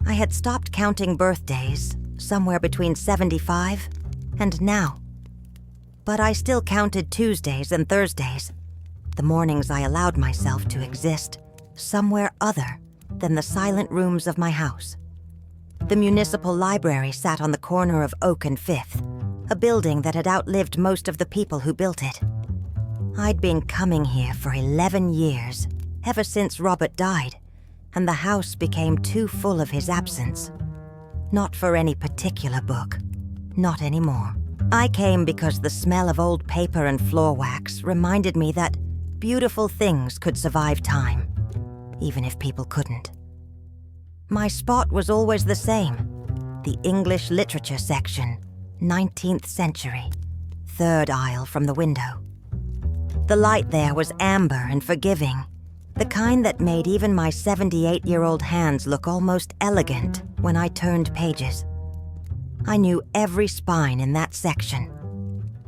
I had stopped counting birthdays, somewhere between 75 and now. But I still counted Tuesdays and Thursdays, the mornings I allowed myself to exist somewhere other than the silent rooms of my house. The municipal library sat on the corner of Oak and Fifth, a building that had outlived most of the people who built it. I'd been coming here for 11 years, ever since Robert died, and the house became too full of his absence. Not for any particular book. Not anymore. I came because the smell of old paper and floor wax reminded me that beautiful things could survive time, even if people couldn't. My spot was always the same, the English literature section, 19th century, third aisle from the window. The light there was amber and forgiving, the kind that made even my 78-year-old hands look almost elegant when I turned pages. I knew every spine in that section.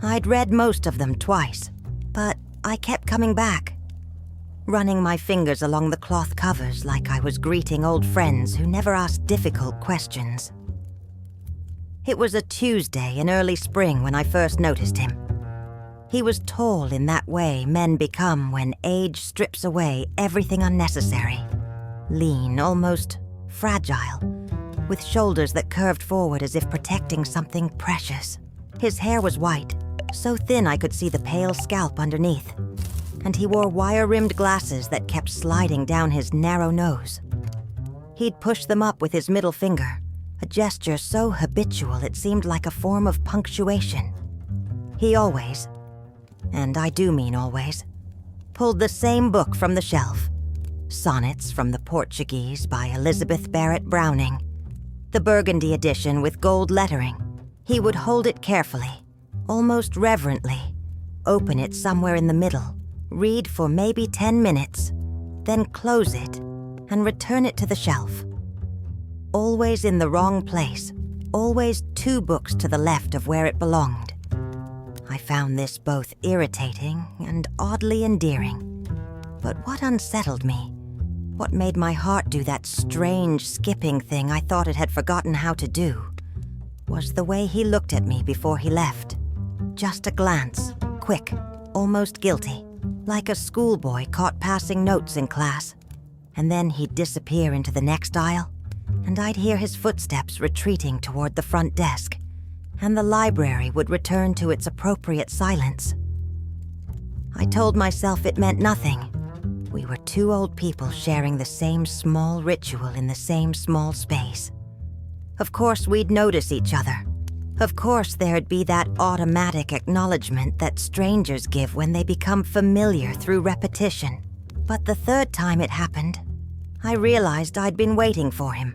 I'd read most of them twice, but I kept coming back, running my fingers along the cloth covers like I was greeting old friends who never asked difficult questions. It was a Tuesday in early spring when I first noticed him. He was tall in that way men become when age strips away everything unnecessary. Lean, almost fragile, with shoulders that curved forward as if protecting something precious. His hair was white, so thin I could see the pale scalp underneath, and he wore wire-rimmed glasses that kept sliding down his narrow nose. He'd push them up with his middle finger, a gesture so habitual it seemed like a form of punctuation. He always, and I do mean always, pulled the same book from the shelf, Sonnets from the Portuguese by Elizabeth Barrett Browning, the burgundy edition with gold lettering. He would hold it carefully, almost reverently, open it somewhere in the middle, read for maybe 10 minutes, then close it and return it to the shelf. Always in the wrong place, always 2 books to the left of where it belonged. I found this both irritating and oddly endearing. But what unsettled me, what made my heart do that strange skipping thing I thought it had forgotten how to do, was the way he looked at me before he left. Just a glance, quick, almost guilty, like a schoolboy caught passing notes in class. And then he'd disappear into the next aisle, and I'd hear his footsteps retreating toward the front desk, and the library would return to its appropriate silence. I told myself it meant nothing. We were 2 old people sharing the same small ritual in the same small space. Of course we'd notice each other. Of course there'd be that automatic acknowledgement that strangers give when they become familiar through repetition. But the 3rd time it happened, I realized I'd been waiting for him.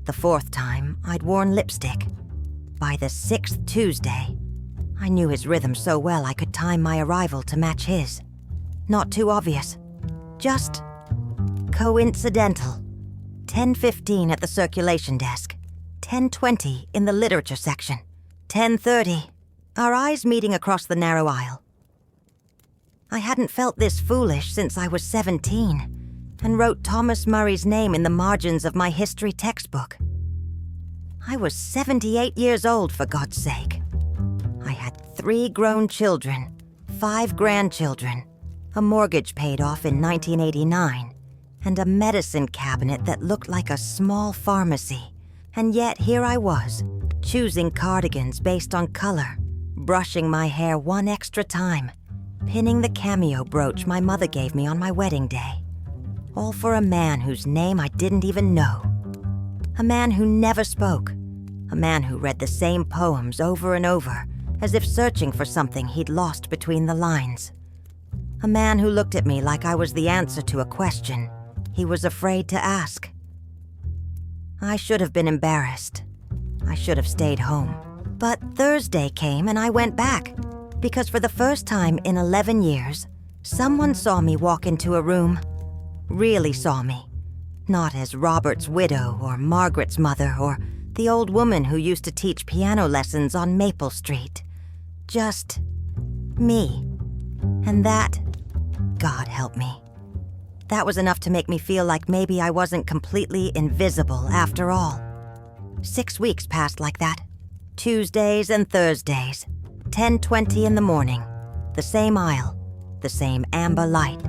The 4th time, I'd worn lipstick. By the 6th Tuesday, I knew his rhythm so well I could time my arrival to match his. Not too obvious. Just coincidental. 10:15 at the circulation desk. 10:20 in the literature section. 10:30, our eyes meeting across the narrow aisle. I hadn't felt this foolish since I was 17 and wrote Thomas Murray's name in the margins of my history textbook. I was 78 years old, for God's sake. I had 3 grown children, 5 grandchildren, a mortgage paid off in 1989, and a medicine cabinet that looked like a small pharmacy. And yet here I was, choosing cardigans based on color, brushing my hair 1 extra time, pinning the cameo brooch my mother gave me on my wedding day. All for a man whose name I didn't even know. A man who never spoke. A man who read the same poems over and over, as if searching for something he'd lost between the lines. A man who looked at me like I was the answer to a question he was afraid to ask. I should have been embarrassed. I should have stayed home. But Thursday came and I went back, because for the first time in 11 years, someone saw me walk into a room. Really saw me. Not as Robert's widow or Margaret's mother or the old woman who used to teach piano lessons on Maple Street. Just me. And that, God help me, That was enough to make me feel like maybe I wasn't completely invisible after all. 6 weeks passed like that. Tuesdays and Thursdays, 10:20 in the morning, the same aisle, the same amber light,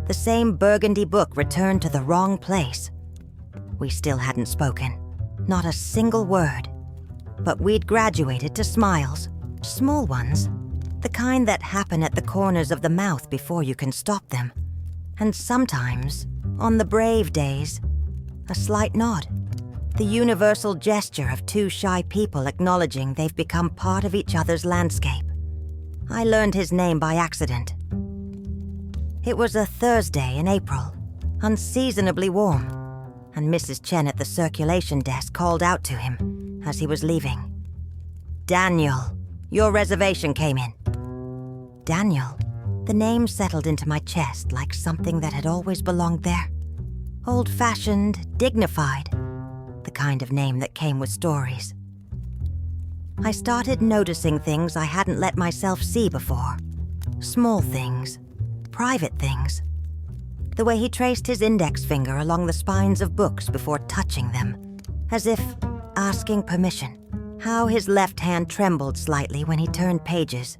the same burgundy book returned to the wrong place. We still hadn't spoken, not a single word. But we'd graduated to smiles, small ones, the kind that happen at the corners of the mouth before you can stop them. And sometimes, on the brave days, a slight nod. The universal gesture of two shy people acknowledging they've become part of each other's landscape. I learned his name by accident. It was a Thursday in April, unseasonably warm, and Mrs. Chen at the circulation desk called out to him as he was leaving. "Daniel, your reservation came in." Daniel. The name settled into my chest like something that had always belonged there. Old-fashioned, dignified, the kind of name that came with stories. I started noticing things I hadn't let myself see before. Small things, private things. The way he traced his index finger along the spines of books before touching them, as if asking permission. How his left hand trembled slightly when he turned pages.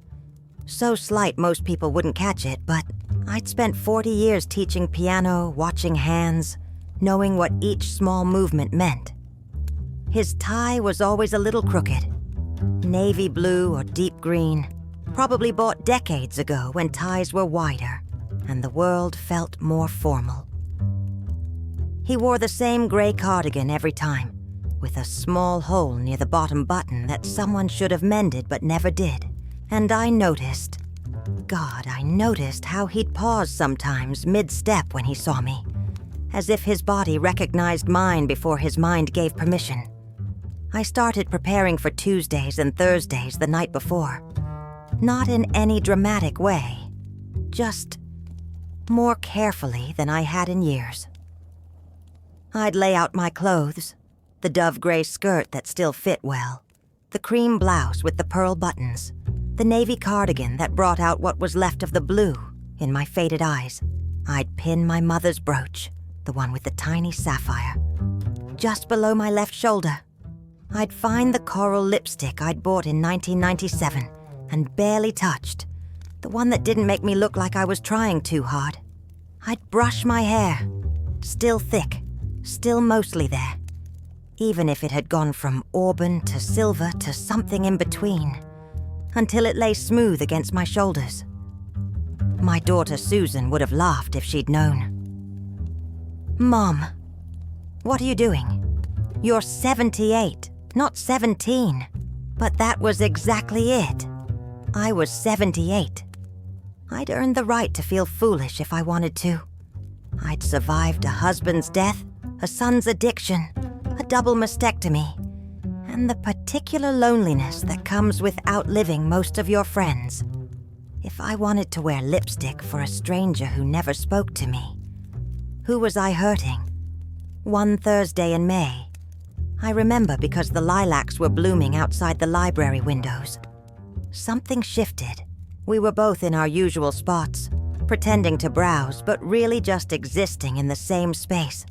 So slight most people wouldn't catch it, but I'd spent 40 years teaching piano, watching hands, knowing what each small movement meant. His tie was always a little crooked. Navy blue or deep green, probably bought decades ago when ties were wider and the world felt more formal. He wore the same gray cardigan every time, with a small hole near the bottom button that someone should have mended but never did. And I noticed how he'd pause sometimes mid-step when he saw me, as if his body recognized mine before his mind gave permission. I started preparing for Tuesdays and Thursdays the night before. Not in any dramatic way, just more carefully than I had in years. I'd lay out my clothes, the dove gray skirt that still fit well, the cream blouse with the pearl buttons, the navy cardigan that brought out what was left of the blue in my faded eyes. I'd pin my mother's brooch, the one with the tiny sapphire, just below my left shoulder. I'd find the coral lipstick I'd bought in 1997 and barely touched, the one that didn't make me look like I was trying too hard. I'd brush my hair, still thick, still mostly there, even if it had gone from auburn to silver to something in between, until it lay smooth against my shoulders. My daughter Susan would have laughed if she'd known. "Mom, what are you doing? You're 78, not 17." But that was exactly it. I was 78. I'd earned the right to feel foolish if I wanted to. I'd survived a husband's death, a son's addiction, a double mastectomy, and the particular loneliness that comes with outliving most of your friends. If I wanted to wear lipstick for a stranger who never spoke to me, who was I hurting? One Thursday in May, I remember because the lilacs were blooming outside the library windows. Something shifted. We were both in our usual spots, pretending to browse, but really just existing in the same space.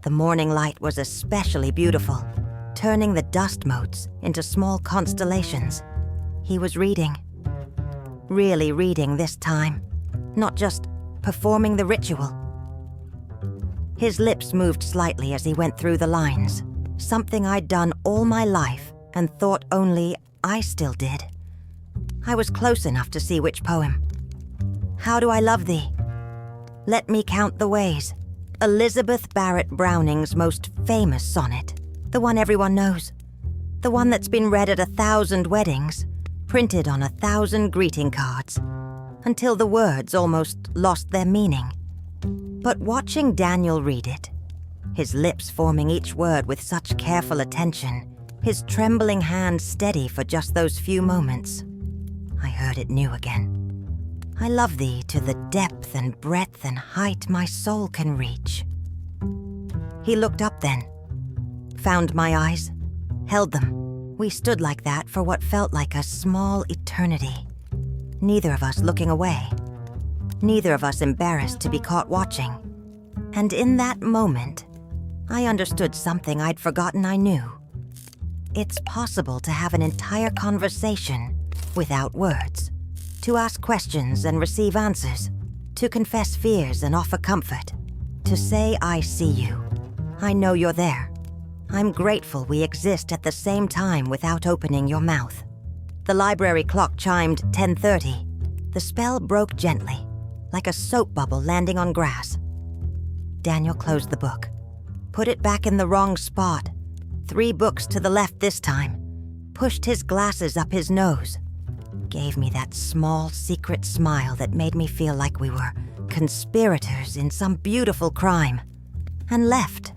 The morning light was especially beautiful, turning the dust motes into small constellations. He was reading. Really reading this time, not just performing the ritual. His lips moved slightly as he went through the lines, something I'd done all my life and thought only I still did. I was close enough to see which poem. "How do I love thee? Let me count the ways." Elizabeth Barrett Browning's most famous sonnet. The one everyone knows. The one that's been read at 1,000 weddings, printed on 1,000 greeting cards, until the words almost lost their meaning. But watching Daniel read it, his lips forming each word with such careful attention, his trembling hand steady for just those few moments, I heard it new again. I love thee to the depth and breadth and height my soul can reach. He looked up then, found my eyes, held them. We stood like that for what felt like a small eternity. Neither of us looking away. Neither of us embarrassed to be caught watching. And in that moment, I understood something I'd forgotten I knew. It's possible to have an entire conversation without words, to ask questions and receive answers, to confess fears and offer comfort, to say I see you, I know you're there. I'm grateful we exist at the same time without opening your mouth. The library clock chimed 10:30. The spell broke gently, like a soap bubble landing on grass. Daniel closed the book, put it back in the wrong spot, 3 books to the left this time, pushed his glasses up his nose, gave me that small secret smile that made me feel like we were conspirators in some beautiful crime, and left.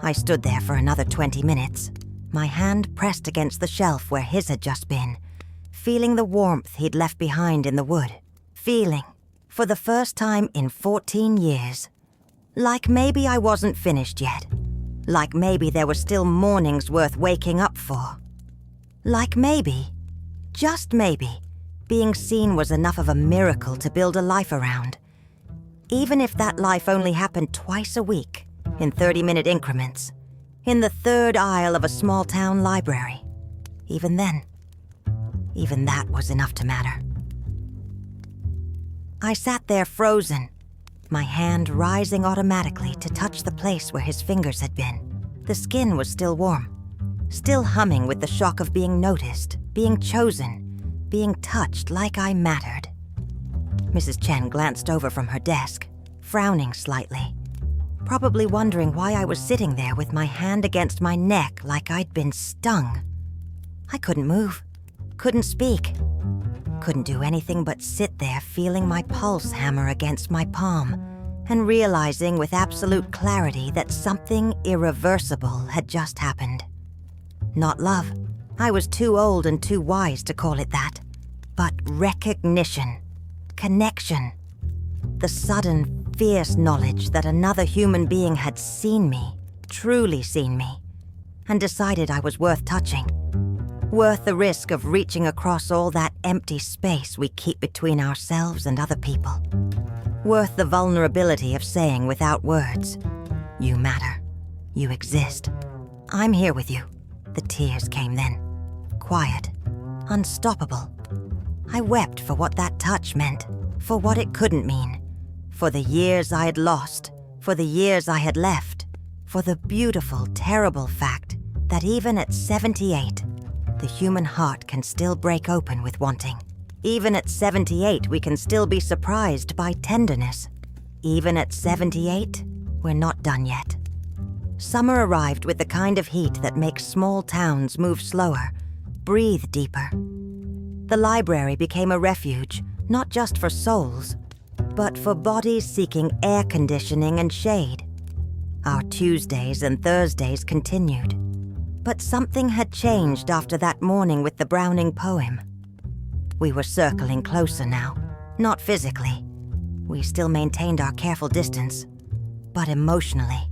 I stood there for another 20 minutes, my hand pressed against the shelf where his had just been, feeling the warmth he'd left behind in the wood, feeling, for the first time in 14 years, like maybe I wasn't finished yet, like maybe there were still mornings worth waking up for, like maybe, just maybe, being seen was enough of a miracle to build a life around, even if that life only happened twice a week, in 30-minute increments, in the third aisle of a small-town library. Even then, even that was enough to matter. I sat there frozen, my hand rising automatically to touch the place where his fingers had been. The skin was still warm, still humming with the shock of being noticed, being chosen, being touched like I mattered. Mrs. Chen glanced over from her desk, frowning slightly, probably wondering why I was sitting there with my hand against my neck like I'd been stung. I couldn't move, couldn't speak, couldn't do anything but sit there feeling my pulse hammer against my palm and realizing with absolute clarity that something irreversible had just happened. Not love. I was too old and too wise to call it that. But recognition, connection, the sudden, fierce knowledge that another human being had seen me, truly seen me, and decided I was worth touching. Worth the risk of reaching across all that empty space we keep between ourselves and other people. Worth the vulnerability of saying without words, "You matter. You exist. I'm here with you." The tears came then. Quiet. Unstoppable. I wept for what that touch meant, for what it couldn't mean, for the years I had lost, for the years I had left, for the beautiful, terrible fact that even at 78, the human heart can still break open with wanting. Even at 78, we can still be surprised by tenderness. Even at 78, we're not done yet. Summer arrived with the kind of heat that makes small towns move slower, breathe deeper. The library became a refuge, not just for souls, but for bodies seeking air conditioning and shade. Our Tuesdays and Thursdays continued. But something had changed after that morning with the Browning poem. We were circling closer now, not physically. We still maintained our careful distance, but emotionally,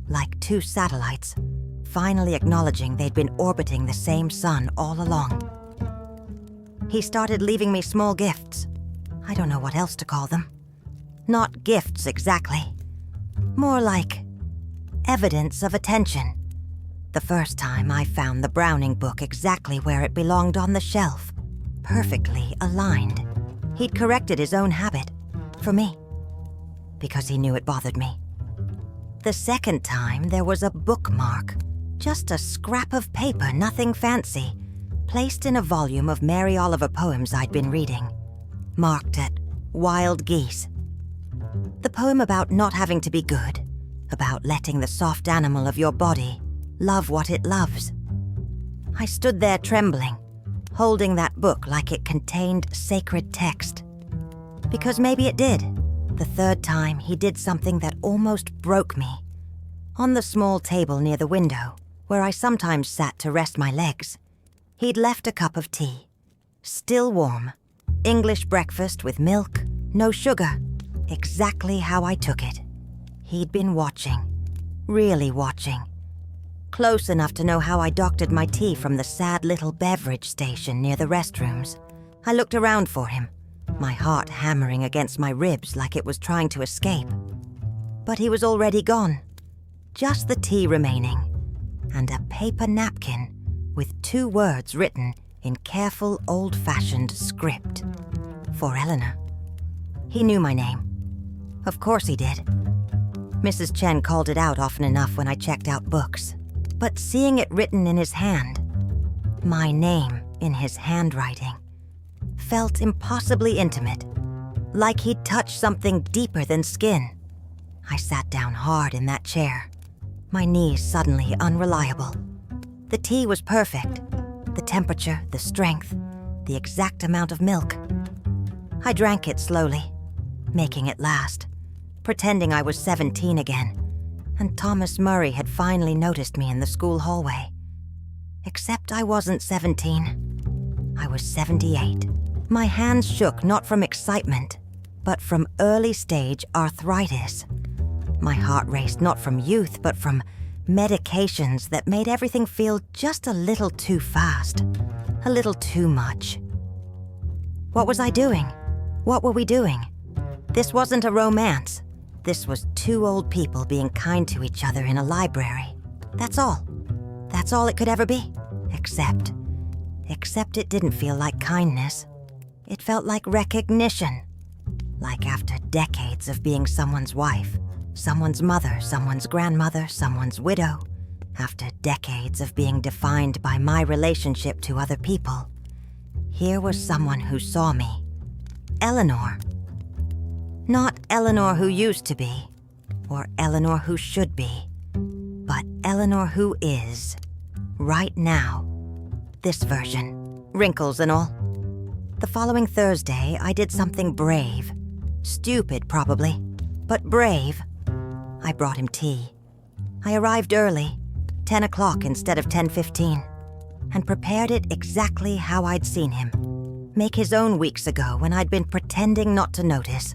like 2 satellites, finally acknowledging they'd been orbiting the same sun all along. He started leaving me small gifts. I don't know what else to call them. Not gifts exactly. More like evidence of attention. The first time I found the Browning book exactly where it belonged on the shelf, perfectly aligned. He'd corrected his own habit, for me, because he knew it bothered me. The second time, there was a bookmark, just a scrap of paper, nothing fancy, placed in a volume of Mary Oliver poems I'd been reading, marked at Wild Geese. The poem about not having to be good, about letting the soft animal of your body love what it loves. I stood there trembling, holding that book like it contained sacred text. Because maybe it did. The third time, he did something that almost broke me. On the small table near the window, where I sometimes sat to rest my legs, he'd left a cup of tea. Still warm. English breakfast with milk, no sugar. Exactly how I took it. He'd been watching. Really watching. Close enough to know how I doctored my tea from the sad little beverage station near the restrooms. I looked around for him, my heart hammering against my ribs like it was trying to escape. But he was already gone. Just the tea remaining, and a paper napkin with 2 words written in careful old-fashioned script. For Eleanor. He knew my name. Of course he did. Mrs. Chen called it out often enough when I checked out books. But seeing it written in his hand, my name in his handwriting, felt impossibly intimate, like he'd touched something deeper than skin. I sat down hard in that chair, my knees suddenly unreliable. The tea was perfect. The temperature, the strength, the exact amount of milk. I drank it slowly, making it last, pretending I was 17 again, and Thomas Murray had finally noticed me in the school hallway. Except I wasn't 17. I was 78. My hands shook not from excitement, but from early-stage arthritis. My heart raced not from youth, but from medications that made everything feel just a little too fast, a little too much. What was I doing? What were we doing? This wasn't a romance. This was 2 old people being kind to each other in a library. That's all. That's all it could ever be. Except it didn't feel like kindness. It felt like recognition. Like after decades of being someone's wife, someone's mother, someone's grandmother, someone's widow, after decades of being defined by my relationship to other people, here was someone who saw me. Eleanor. Not Eleanor who used to be, or Eleanor who should be, but Eleanor who is, right now. This version, wrinkles and all. The following Thursday, I did something brave. Stupid, probably, but brave. I brought him tea. I arrived early, 10 o'clock instead of 10:15, and prepared it exactly how I'd seen him make his own weeks ago when I'd been pretending not to notice.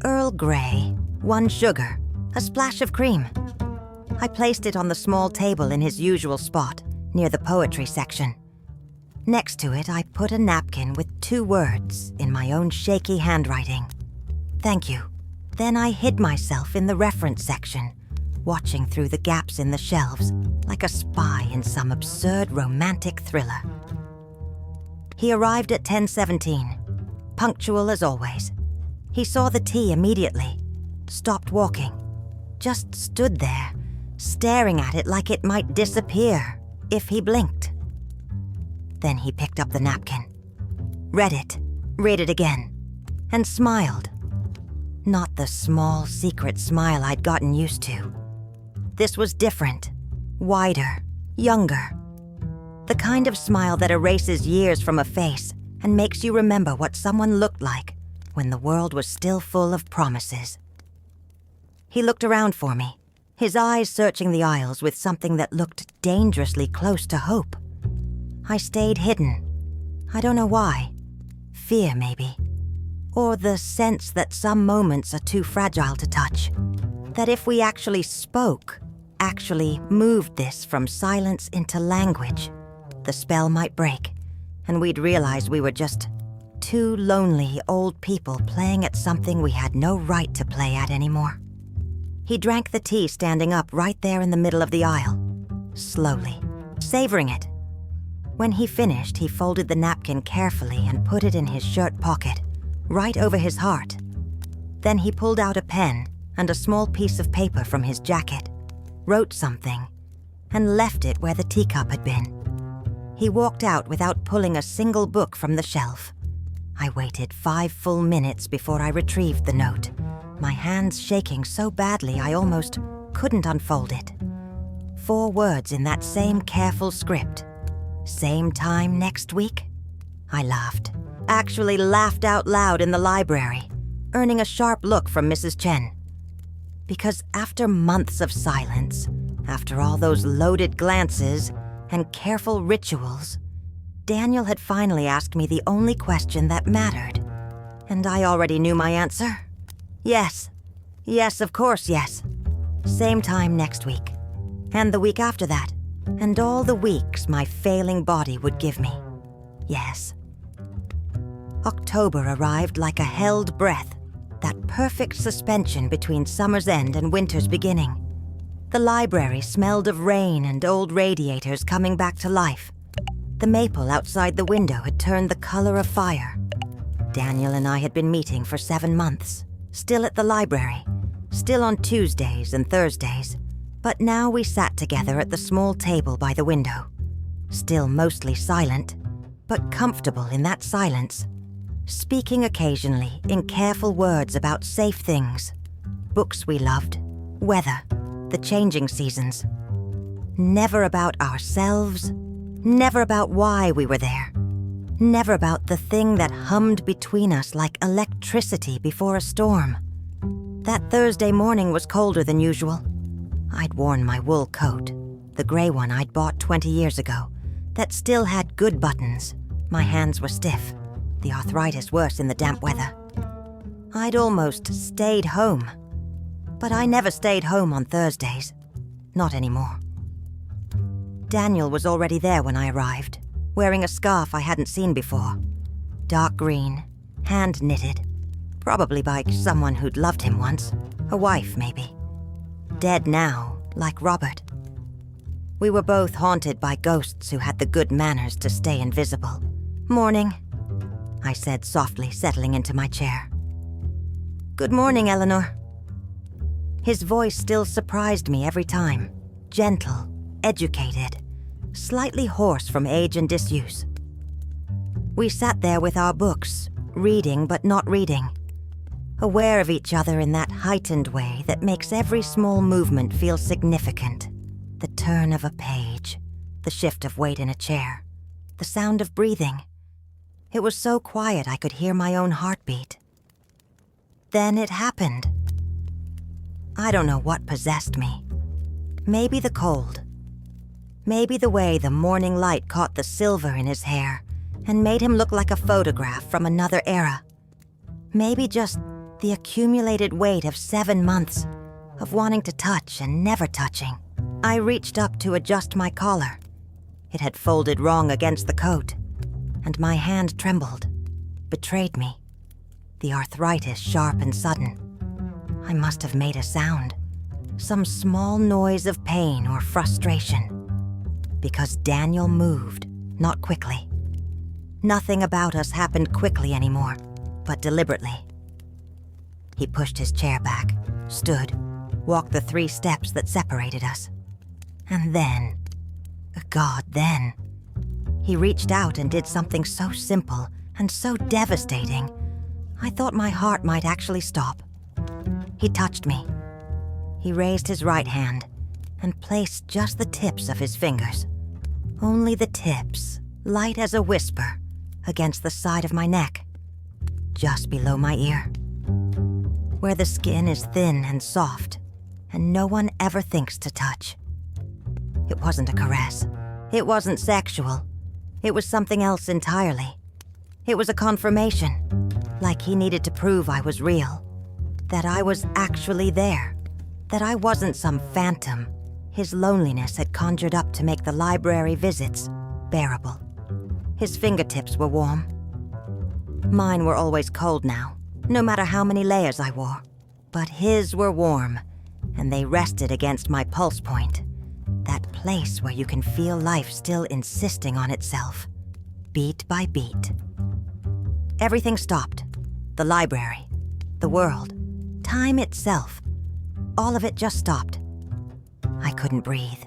Earl Grey, 1 sugar, a splash of cream. I placed it on the small table in his usual spot, near the poetry section. Next to it, I put a napkin with 2 words in my own shaky handwriting. Thank you. Then I hid myself in the reference section, watching through the gaps in the shelves like a spy in some absurd romantic thriller. He arrived at 10:17, punctual as always. He saw the tea immediately, stopped walking, just stood there, staring at it like it might disappear if he blinked. Then he picked up the napkin, read it again, and smiled. Not the small, secret smile I'd gotten used to. This was different, wider, younger. The kind of smile that erases years from a face and makes you remember what someone looked like when the world was still full of promises. He looked around for me, his eyes searching the aisles with something that looked dangerously close to hope. I stayed hidden. I don't know why. Fear, maybe. Or the sense that some moments are too fragile to touch. That if we actually spoke, actually moved this from silence into language, the spell might break, and we'd realize we were just 2 lonely old people playing at something we had no right to play at anymore. He drank the tea standing up right there in the middle of the aisle, slowly, savoring it. When he finished, he folded the napkin carefully and put it in his shirt pocket, right over his heart. Then he pulled out a pen and a small piece of paper from his jacket, wrote something, and left it where the teacup had been. He walked out without pulling a single book from the shelf. I waited 5 full minutes before I retrieved the note, my hands shaking so badly I almost couldn't unfold it. 4 words in that same careful script. Same time next week? I laughed. Actually laughed out loud in the library, earning a sharp look from Mrs. Chen. Because after months of silence, after all those loaded glances and careful rituals, Daniel had finally asked me the only question that mattered. And I already knew my answer. Yes. Yes, of course, yes. Same time next week. And the week after that. And all the weeks my failing body would give me. Yes. October arrived like a held breath. That perfect suspension between summer's end and winter's beginning. The library smelled of rain and old radiators coming back to life. The maple outside the window had turned the color of fire. Daniel and I had been meeting for 7 months, still at the library, still on Tuesdays and Thursdays, but now we sat together at the small table by the window, still mostly silent, but comfortable in that silence, speaking occasionally in careful words about safe things, books we loved, weather, the changing seasons. Never about ourselves, never about why we were there, never about the thing that hummed between us like electricity before a storm. That Thursday morning was colder than usual. I'd worn my wool coat, the gray one I'd bought 20 years ago, that still had good buttons. My hands were stiff, the arthritis worse in the damp weather. I'd almost stayed home, but I never stayed home on Thursdays. Not anymore. Daniel was already there when I arrived, wearing a scarf I hadn't seen before. Dark green, hand-knitted, probably by someone who'd loved him once, a wife maybe. Dead now, like Robert. We were both haunted by ghosts who had the good manners to stay invisible. "Morning," I said softly, settling into my chair. "Good morning, Eleanor." His voice still surprised me every time. Gentle, educated, slightly hoarse from age and disuse. We sat there with our books, reading but not reading, aware of each other in that heightened way that makes every small movement feel significant. The turn of a page, the shift of weight in a chair, the sound of breathing. It was so quiet I could hear my own heartbeat. Then it happened. I don't know what possessed me. Maybe the cold. Maybe the way the morning light caught the silver in his hair and made him look like a photograph from another era. Maybe just the accumulated weight of 7 months of wanting to touch and never touching. I reached up to adjust my collar. It had folded wrong against the coat, and my hand trembled, betrayed me. The arthritis sharp and sudden. I must have made a sound, some small noise of pain or frustration, because Daniel moved, not quickly. Nothing about us happened quickly anymore, but deliberately. He pushed his chair back, stood, walked the 3 steps that separated us. And then, then, he reached out and did something so simple and so devastating, I thought my heart might actually stop. He touched me. He raised his right hand and placed just the tips of his fingers, only the tips, light as a whisper, against the side of my neck, just below my ear, where the skin is thin and soft, and no one ever thinks to touch. It wasn't a caress. It wasn't sexual. It was something else entirely. It was a confirmation, like he needed to prove I was real, that I was actually there, that I wasn't some phantom his loneliness had conjured up to make the library visits bearable. His fingertips were warm. Mine were always cold now, no matter how many layers I wore. But his were warm, and they rested against my pulse point, that place where you can feel life still insisting on itself, beat by beat. Everything stopped. The library, the world, time itself. All of it just stopped. I couldn't breathe,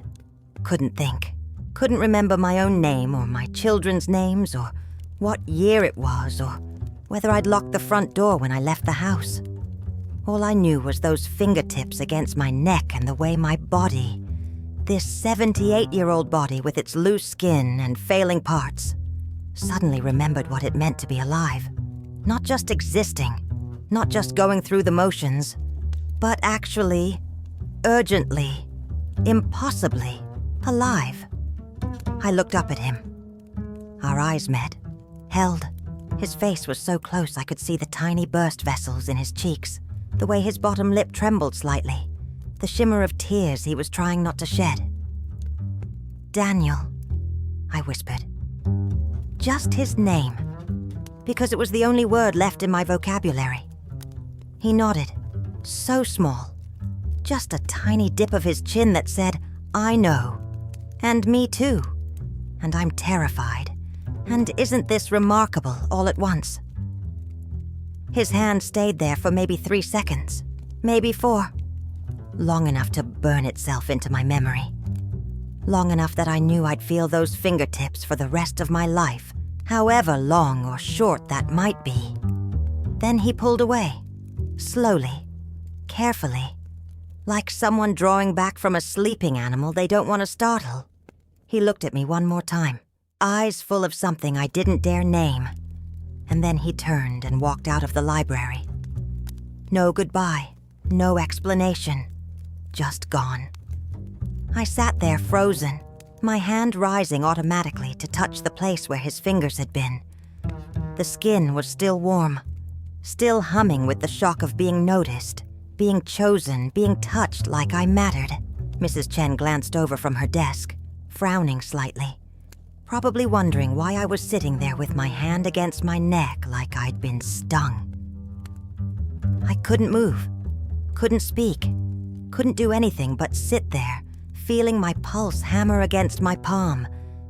couldn't think, couldn't remember my own name or my children's names or what year it was or whether I'd locked the front door when I left the house. All I knew was those fingertips against my neck and the way my body, this 78-year-old body with its loose skin and failing parts, suddenly remembered what it meant to be alive. Not just existing, not just going through the motions, but actually, urgently, impossibly alive. I looked up at him. Our eyes met, held. His face was so close I could see the tiny burst vessels in his cheeks, the way his bottom lip trembled slightly, the shimmer of tears he was trying not to shed. "Daniel," I whispered. Just his name, because it was the only word left in my vocabulary. He nodded. So small. Just a tiny dip of his chin that said, "I know." And me too. And I'm terrified. And isn't this remarkable all at once? His hand stayed there for maybe 3 seconds, maybe 4. Long enough to burn itself into my memory. Long enough that I knew I'd feel those fingertips for the rest of my life, however long or short that might be. Then he pulled away, slowly, carefully, like someone drawing back from a sleeping animal they don't want to startle. He looked at me one more time, eyes full of something I didn't dare name, and then he turned and walked out of the library. No goodbye, no explanation, just gone. I sat there frozen, my hand rising automatically to touch the place where his fingers had been. The skin was still warm, still humming with the shock of being noticed, being chosen, being touched like I mattered. Mrs. Chen glanced over from her desk, frowning slightly, probably wondering why I was sitting there with my hand against my neck like I'd been stung. I couldn't move, couldn't speak, couldn't do anything but sit there, feeling my pulse hammer against my palm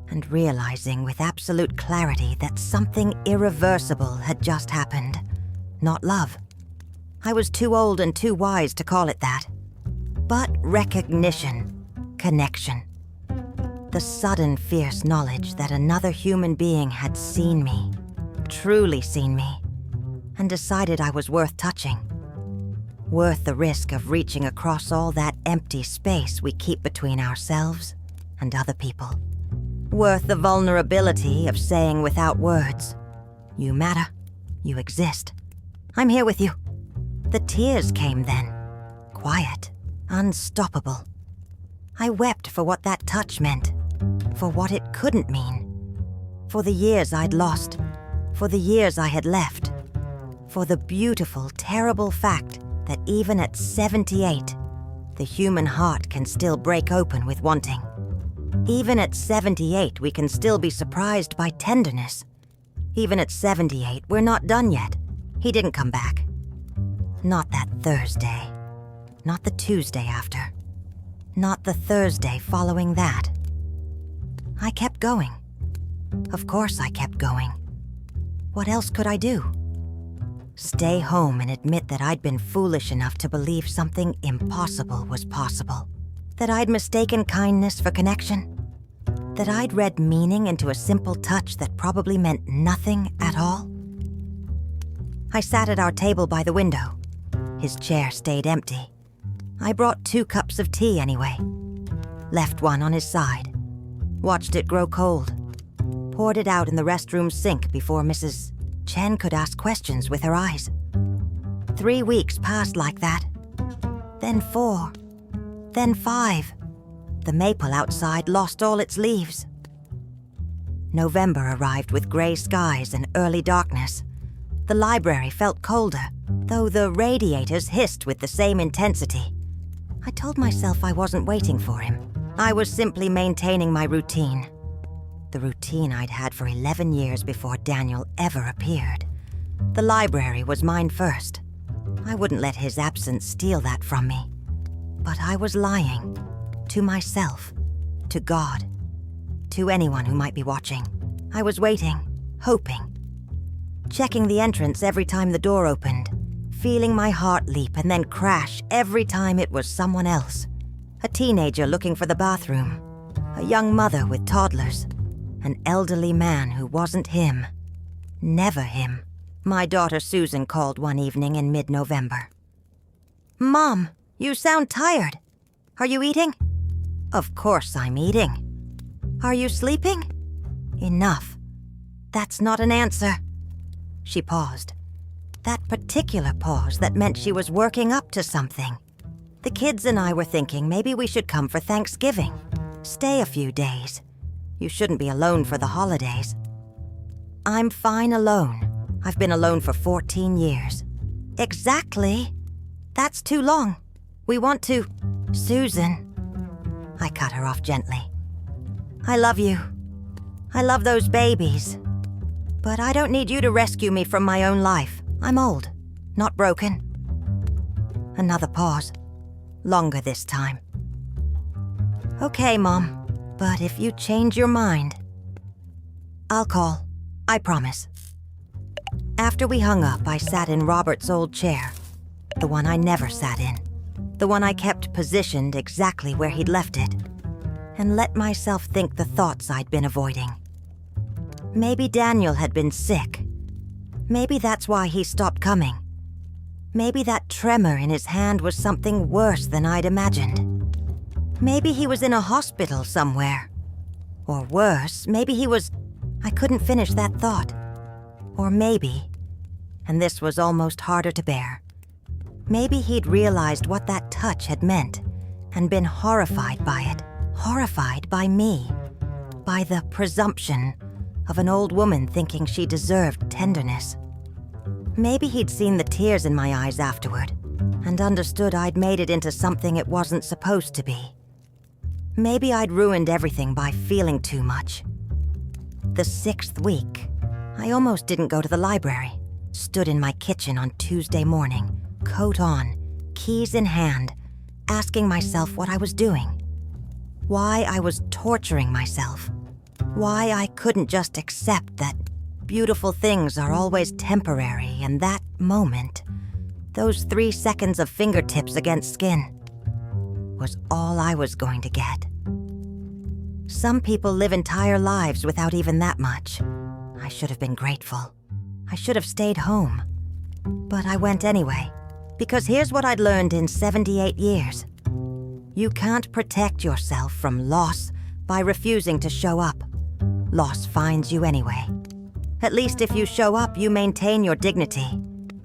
and realizing with absolute clarity that something irreversible had just happened. Not love. I was too old and too wise to call it that. But recognition, connection. The sudden fierce knowledge that another human being had seen me, truly seen me, and decided I was worth touching. Worth the risk of reaching across all that empty space we keep between ourselves and other people. Worth the vulnerability of saying without words, "You matter, you exist. I'm here with you." The tears came then, quiet, unstoppable. I wept for what that touch meant, for what it couldn't mean, for the years I'd lost, for the years I had left, for the beautiful, terrible fact that even at 78, the human heart can still break open with wanting. Even at 78, we can still be surprised by tenderness. Even at 78, we're not done yet. He didn't come back. Not that Thursday. Not the Tuesday after. Not the Thursday following that. I kept going. Of course I kept going. What else could I do? Stay home and admit that I'd been foolish enough to believe something impossible was possible. That I'd mistaken kindness for connection. That I'd read meaning into a simple touch that probably meant nothing at all. I sat at our table by the window. His chair stayed empty. I brought 2 cups of tea anyway. Left one on his side. Watched it grow cold. Poured it out in the restroom sink before Mrs. Chen could ask questions with her eyes. 3 weeks passed like that. Then 4. Then 5. The maple outside lost all its leaves. November arrived with gray skies and early darkness. The library felt colder, though the radiators hissed with the same intensity. I told myself I wasn't waiting for him. I was simply maintaining my routine. The routine I'd had for 11 years before Daniel ever appeared. The library was mine first. I wouldn't let his absence steal that from me. But I was lying. To myself. To God. To anyone who might be watching. I was waiting. Hoping. Checking the entrance every time the door opened. Feeling my heart leap and then crash every time it was someone else. A teenager looking for the bathroom. A young mother with toddlers. An elderly man who wasn't him. Never him. My daughter Susan called one evening in mid-November. "Mom, you sound tired. Are you eating?" "Of course I'm eating." "Are you sleeping?" "Enough. That's not an answer." She paused. That particular pause that meant she was working up to something. The kids and I were thinking maybe we should come for Thanksgiving. Stay a few days. You shouldn't be alone for the holidays. I'm fine alone. I've been alone for 14 years. Exactly. That's too long. We want to... Susan. I cut her off gently. I love you. I love those babies. But I don't need you to rescue me from my own life. I'm old, not broken. Another pause. Longer this time. "Okay, Mom, but if you change your mind, I'll call. I promise." After we hung up, I sat in Robert's old chair, the one I never sat in, the one I kept positioned exactly where he'd left it, and let myself think the thoughts I'd been avoiding. Maybe Daniel had been sick. Maybe that's why he stopped coming. Maybe that tremor in his hand was something worse than I'd imagined. Maybe he was in a hospital somewhere. Or worse, maybe he was... I couldn't finish that thought. Or maybe, and this was almost harder to bear, maybe he'd realized what that touch had meant and been horrified by it. Horrified by me. By the presumption of an old woman thinking she deserved tenderness. Maybe he'd seen the tears in my eyes afterward and understood I'd made it into something it wasn't supposed to be. Maybe I'd ruined everything by feeling too much. The 6th week, I almost didn't go to the library. Stood in my kitchen on Tuesday morning, coat on, keys in hand, asking myself what I was doing. Why I was torturing myself. Why I couldn't just accept that beautiful things are always temporary and that moment, those 3 seconds of fingertips against skin, was all I was going to get. Some people live entire lives without even that much. I should have been grateful. I should have stayed home. But I went anyway, because here's what I'd learned in 78 years. You can't protect yourself from loss by refusing to show up. Loss finds you anyway. At least if you show up, you maintain your dignity.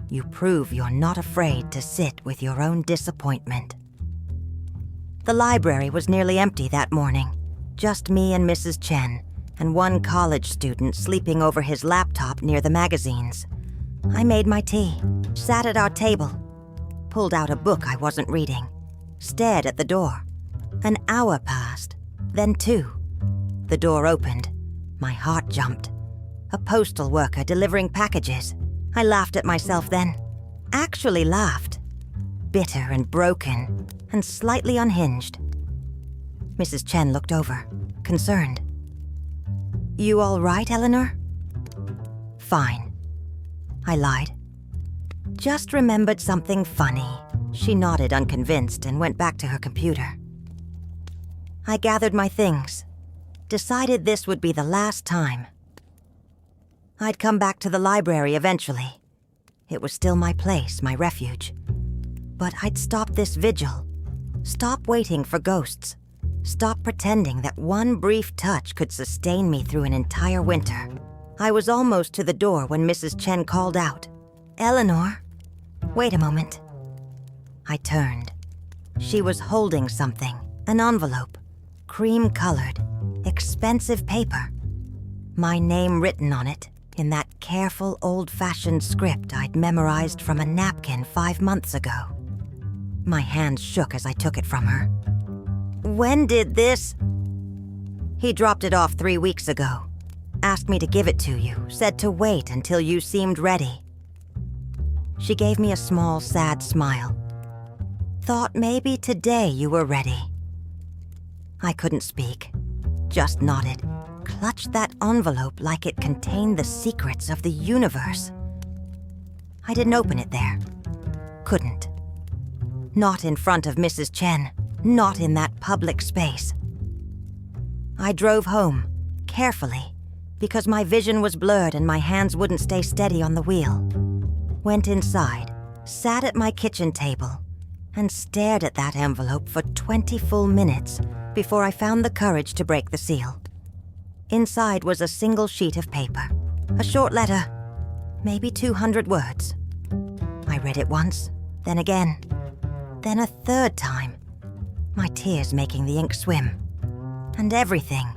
You prove you're not afraid to sit with your own disappointment. The library was nearly empty that morning. Just me and Mrs. Chen, and one college student sleeping over his laptop near the magazines. I made my tea, sat at our table, pulled out a book I wasn't reading, stared at the door. An hour passed, then 2. The door opened. My heart jumped. A postal worker delivering packages. I laughed at myself then. Actually laughed. Bitter and broken, and slightly unhinged. Mrs. Chen looked over, concerned. "You all right, Eleanor?" "Fine." I lied. "Just remembered something funny." She nodded unconvinced and went back to her computer. I gathered my things, decided this would be the last time. I'd come back to the library eventually. It was still my place, my refuge. But I'd stop this vigil. Stop waiting for ghosts. Stop pretending that one brief touch could sustain me through an entire winter. I was almost to the door when Mrs. Chen called out, "Eleanor, wait a moment." I turned. She was holding something, an envelope, cream-colored, expensive paper. My name written on it in that careful, old-fashioned script I'd memorized from a napkin 5 months ago. My hand shook as I took it from her. "When did this?" "He dropped it off 3 weeks ago. Asked me to give it to you, said to wait until you seemed ready." She gave me a small, sad smile. "Thought maybe today you were ready." I couldn't speak, just nodded, clutched that envelope like it contained the secrets of the universe. I didn't open it there. Couldn't. Not in front of Mrs. Chen, not in that public space. I drove home, carefully, because my vision was blurred and my hands wouldn't stay steady on the wheel. Went inside, sat at my kitchen table, and stared at that envelope for 20 full minutes before I found the courage to break the seal. Inside was a single sheet of paper, a short letter, maybe 200 words. I read it once, then again, then a third time, my tears making the ink swim. And everything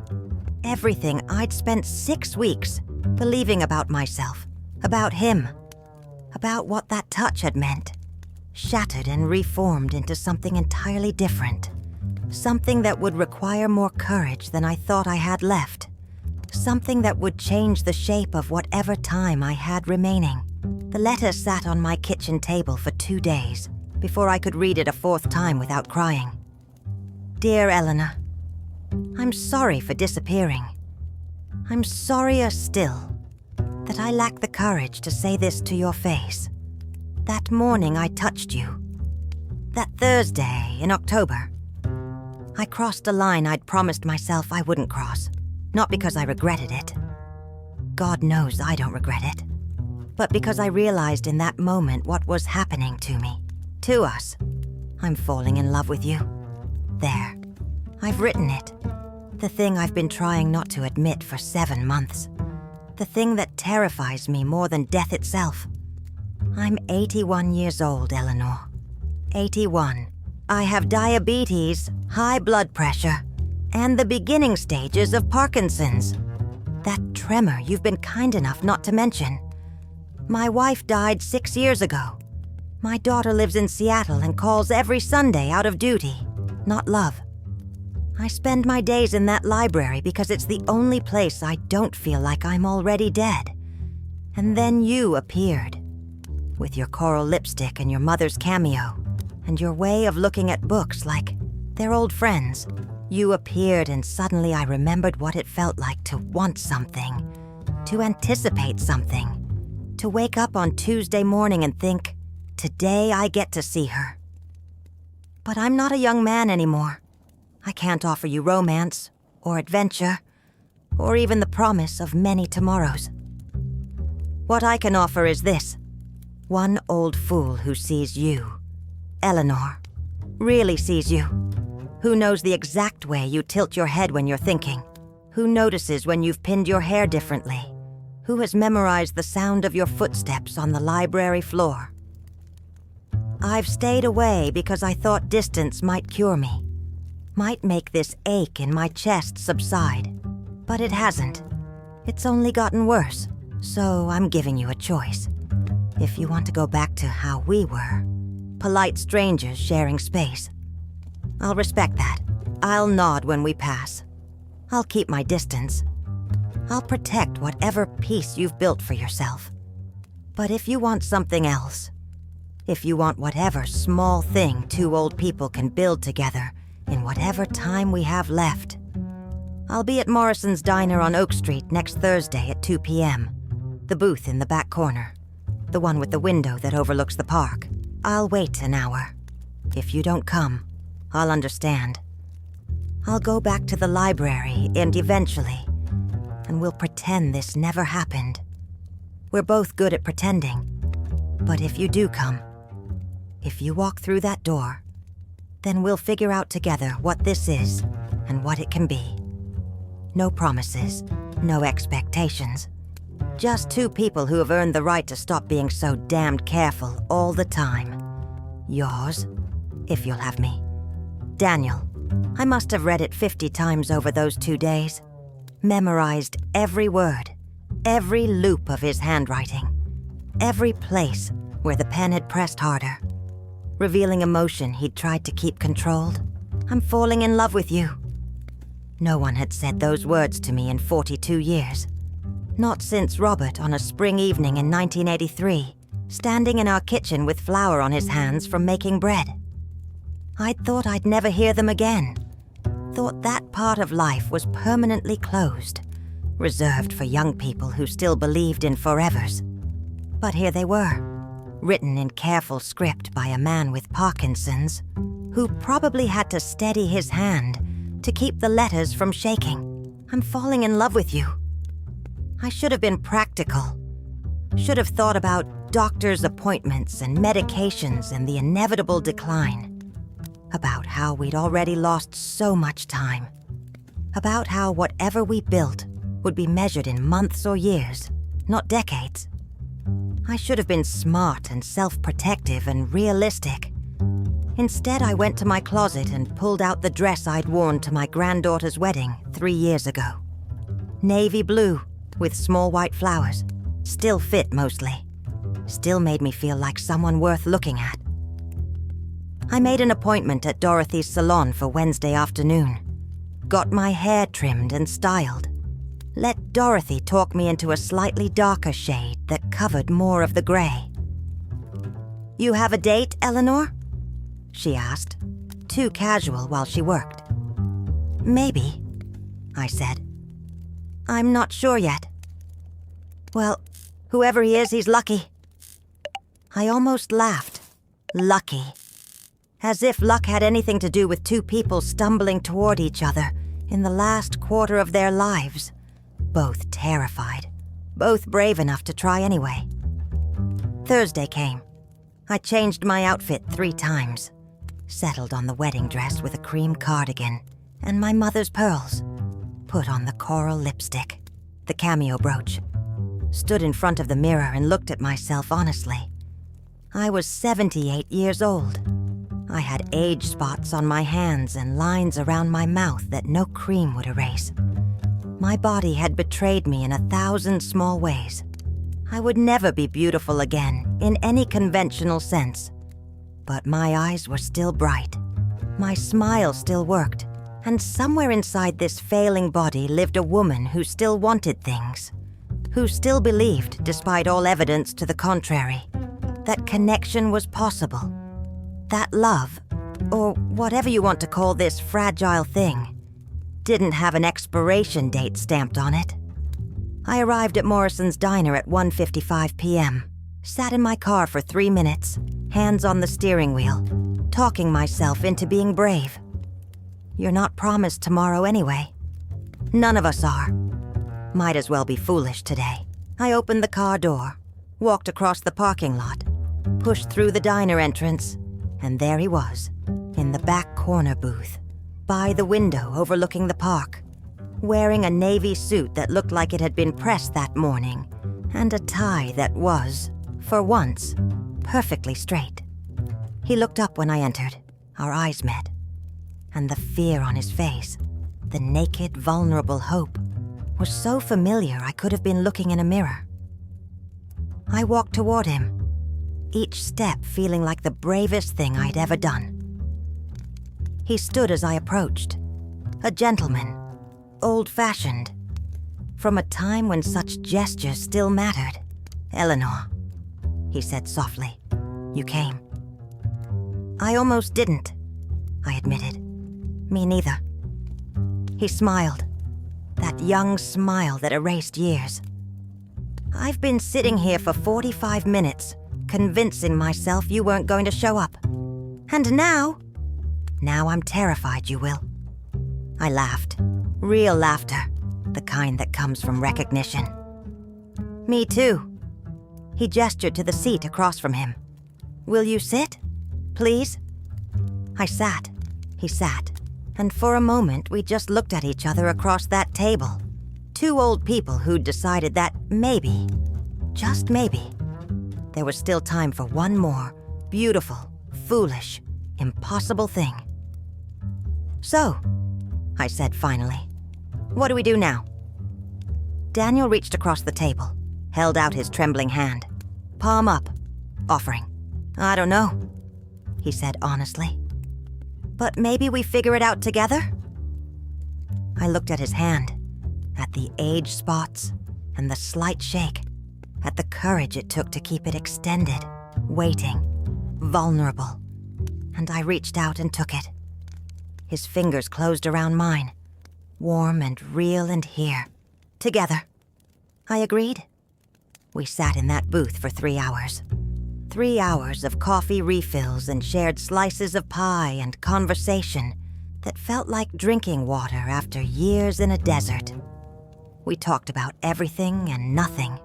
I'd spent 6 weeks believing about myself, about him, about what that touch had meant, shattered and reformed into something entirely different. Something that would require more courage than I thought I had left. Something that would change the shape of whatever time I had remaining. The letter sat on my kitchen table for 2 days, before I could read it a fourth time without crying. Dear Eleanor, I'm sorry for disappearing. I'm sorrier still that I lack the courage to say this to your face. That morning I touched you. That Thursday in October. I crossed a line I'd promised myself I wouldn't cross. Not because I regretted it. God knows I don't regret it. But because I realized in that moment what was happening to me. To us. I'm falling in love with you. There. I've written it. The thing I've been trying not to admit for 7 months. The thing that terrifies me more than death itself. I'm 81 years old, Eleanor. 81. I have diabetes, high blood pressure, and the beginning stages of Parkinson's. That tremor you've been kind enough not to mention. My wife died 6 years ago. My daughter lives in Seattle and calls every Sunday out of duty, not love. I spend my days in that library because it's the only place I don't feel like I'm already dead. And then you appeared. With your coral lipstick and your mother's cameo, and your way of looking at books like they're old friends. You appeared and suddenly I remembered what it felt like to want something, to anticipate something, to wake up on Tuesday morning and think, today I get to see her. But I'm not a young man anymore. I can't offer you romance, or adventure, or even the promise of many tomorrows. What I can offer is this. One old fool who sees you, Eleanor, really sees you, who knows the exact way you tilt your head when you're thinking, who notices when you've pinned your hair differently, who has memorized the sound of your footsteps on the library floor. I've stayed away because I thought distance might cure me, might make this ache in my chest subside, but it hasn't. It's only gotten worse, so I'm giving you a choice. If you want to go back to how we were, polite strangers sharing space, I'll respect that. I'll nod when we pass. I'll keep my distance. I'll protect whatever peace you've built for yourself. But if you want something else, if you want whatever small thing two old people can build together in whatever time we have left, I'll be at Morrison's Diner on Oak Street next Thursday at 2 p.m. The booth in the back corner. The one with the window that overlooks the park. I'll wait an hour. If you don't come, I'll understand. I'll go back to the library and eventually, and we'll pretend this never happened. We're both good at pretending. But if you do come, if you walk through that door, then we'll figure out together what this is and what it can be. No promises, no expectations. Just two people who have earned the right to stop being so damned careful all the time. Yours, if you'll have me. Daniel. I must have read it 50 times over those 2 days. Memorized every word, every loop of his handwriting, every place where the pen had pressed harder, revealing emotion he'd tried to keep controlled. I'm falling in love with you. No one had said those words to me in 42 years. Not since Robert on a spring evening in 1983, standing in our kitchen with flour on his hands from making bread. I'd thought I'd never hear them again. Thought that part of life was permanently closed, reserved for young people who still believed in forevers. But here they were, written in careful script by a man with Parkinson's, who probably had to steady his hand to keep the letters from shaking. I'm falling in love with you. I should have been practical. Should have thought about doctor's appointments and medications and the inevitable decline. About how we'd already lost so much time. About how whatever we built would be measured in months or years, not decades. I should have been smart and self-protective and realistic. Instead, I went to my closet and pulled out the dress I'd worn to my granddaughter's wedding 3 years ago. Navy blue with small white flowers. Still fit mostly. Still made me feel like someone worth looking at. I made an appointment at Dorothy's salon for Wednesday afternoon. Got my hair trimmed and styled. Let Dorothy talk me into a slightly darker shade that covered more of the gray. You have a date, Eleanor? she asked, too casual while she worked. Maybe, I said. I'm not sure yet. Well, whoever he is, he's lucky. I almost laughed. Lucky. As if luck had anything to do with two people stumbling toward each other in the last quarter of their lives, both terrified, both brave enough to try anyway. Thursday came. I changed my outfit 3 times, settled on the wedding dress with a cream cardigan and my mother's pearls, put on the coral lipstick, the cameo brooch, stood in front of the mirror and looked at myself honestly. I was 78 years old. I had age spots on my hands and lines around my mouth that no cream would erase. My body had betrayed me in 1,000 small ways. I would never be beautiful again in any conventional sense. But my eyes were still bright. My smile still worked. And somewhere inside this failing body lived a woman who still wanted things, who still believed, despite all evidence to the contrary, that connection was possible. That love, or whatever you want to call this fragile thing, didn't have an expiration date stamped on it. I arrived at Morrison's Diner at 1:55 p.m., sat in my car for 3 minutes, hands on the steering wheel, talking myself into being brave. You're not promised tomorrow anyway. None of us are. Might as well be foolish today. I opened the car door, walked across the parking lot, pushed through the diner entrance, and there he was, in the back corner booth, by the window overlooking the park, wearing a navy suit that looked like it had been pressed that morning, and a tie that was, for once, perfectly straight. He looked up when I entered. Our eyes met. And the fear on his face, the naked, vulnerable hope, was so familiar I could have been looking in a mirror. I walked toward him, each step feeling like the bravest thing I'd ever done. He stood as I approached, a gentleman, old-fashioned, from a time when such gestures still mattered. "Eleanor," he said softly, "you came." "I almost didn't," I admitted. "Me neither." He smiled, that young smile that erased years. "I've been sitting here for 45 minutes, convincing myself you weren't going to show up. And now I'm terrified you will." I laughed. Real laughter, the kind that comes from recognition. "Me too." He gestured to the seat across from him. "Will you sit, please?" I sat. He sat. And for a moment, we just looked at each other across that table. 2 old people who'd decided that maybe, just maybe, there was still time for one more beautiful, foolish, impossible thing. "So," I said finally, "what do we do now?" Daniel reached across the table, held out his trembling hand, palm up, offering. "I don't know," he said honestly. "But maybe we figure it out together?" I looked at his hand, at the age spots and the slight shake, at the courage it took to keep it extended, waiting, vulnerable, and I reached out and took it. His fingers closed around mine, warm and real and here, together. I agreed. We sat in that booth for 3 hours. 3 hours of coffee refills and shared slices of pie and conversation that felt like drinking water after years in a desert. We talked about everything and nothing.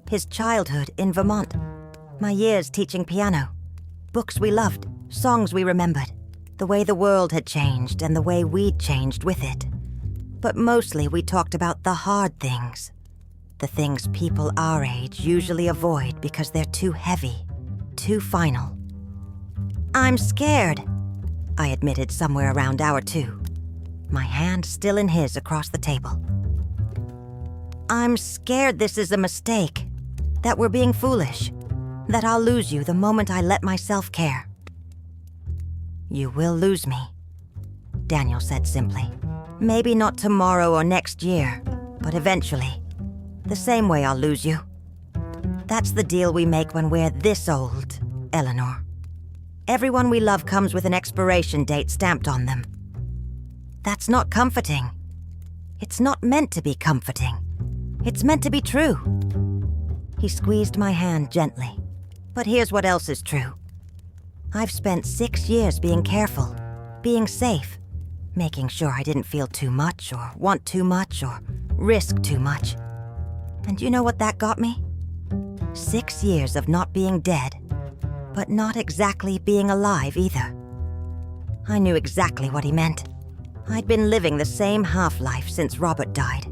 His childhood in Vermont, my years teaching piano, books we loved, songs we remembered, the way the world had changed and the way we'd changed with it. But mostly we talked about the hard things, the things people our age usually avoid because they're too heavy, too final. "I'm scared," I admitted somewhere around hour 2, my hand still in his across the table. "I'm scared this is a mistake, that we're being foolish, that I'll lose you the moment I let myself care." "You will lose me," Daniel said simply. "Maybe not tomorrow or next year, but eventually. The same way I'll lose you. That's the deal we make when we're this old, Eleanor. Everyone we love comes with an expiration date stamped on them. That's not comforting. It's not meant to be comforting. It's meant to be true. He squeezed my hand gently. But here's what else is true. I've spent 6 years being careful, being safe, making sure I didn't feel too much or want too much or risk too much. And you know what that got me? 6 years of not being dead, but not exactly being alive either. I knew exactly what he meant. I'd been living the same half-life since Robert died,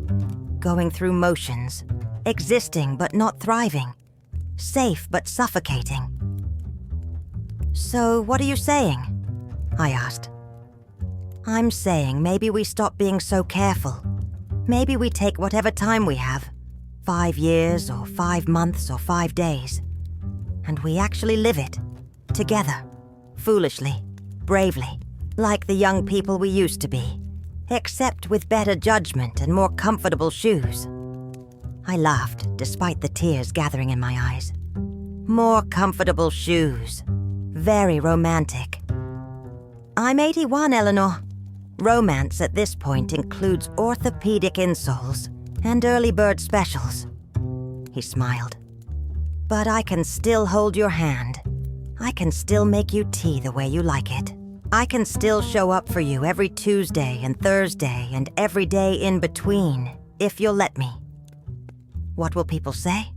going through motions, existing but not thriving, safe but suffocating. So what are you saying? I asked. I'm saying maybe we stop being so careful. Maybe we take whatever time we have, 5 years or 5 months or 5 days, and we actually live it, together, foolishly, bravely, like the young people we used to be, except with better judgment and more comfortable shoes. I laughed, despite the tears gathering in my eyes. More comfortable shoes. Very romantic. I'm 81, Eleanor. Romance at this point includes orthopedic insoles and early bird specials. He smiled. But I can still hold your hand. I can still make you tea the way you like it. I can still show up for you every Tuesday and Thursday and every day in between, if you'll let me. What will people say?